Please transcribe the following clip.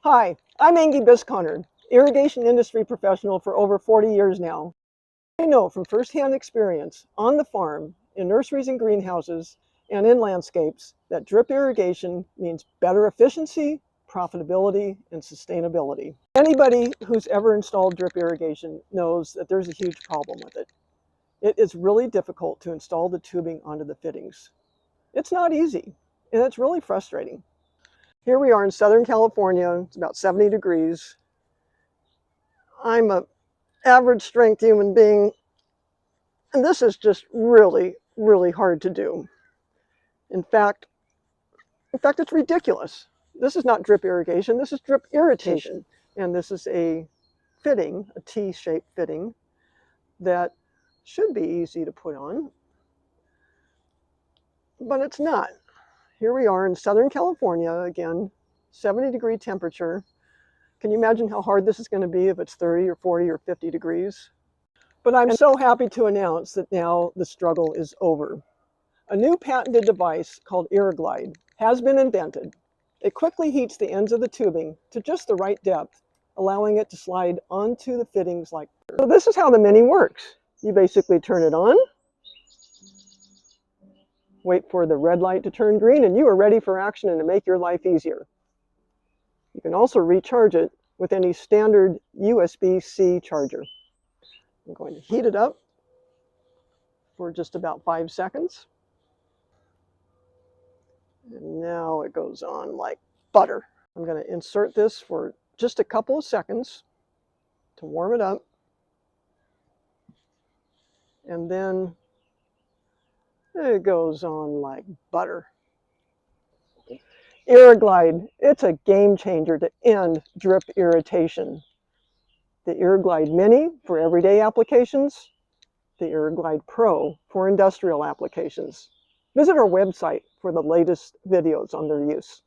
Hi, I'm Inge Bisconer, irrigation industry professional for over 40 years now. I know from firsthand experience on the farm, in nurseries and greenhouses, and in landscapes that drip irrigation means better efficiency, profitability, and sustainability. Anybody who's ever installed drip irrigation knows that there's a huge problem with it. It is really difficult to install the tubing onto the fittings. It's not easy, and it's really frustrating. Here we are in Southern California. It's about 70 degrees. I'm an average strength human being, and this is just really, really hard to do. In fact, it's ridiculous. This is not drip irrigation, this is drip irritation. And this is a fitting, a T-shaped fitting that should be easy to put on, but it's not. Here we are in Southern California, again, 70-degree temperature. Can you imagine how hard this is going to be if it's 30 or 40 or 50 degrees? But I'm so happy to announce that now the struggle is over. A new patented device called IrriGlide has been invented. It quickly heats the ends of the tubing to just the right depth, allowing it to slide onto the fittings like this. So this is how the Mini works. You basically turn it on, wait for the red light to turn green, and you are ready for action and to make your life easier. You can also recharge it with any standard USB-C charger. I'm going to heat it up for just about 5 seconds. And now it goes on like butter. I'm going to insert this for just a couple of seconds to warm it up. And then it goes on like butter. IrriGlide, it's a game changer to end drip irritation. The IrriGlide Mini for everyday applications, the IrriGlide Pro for industrial applications. Visit our website for the latest videos on their use.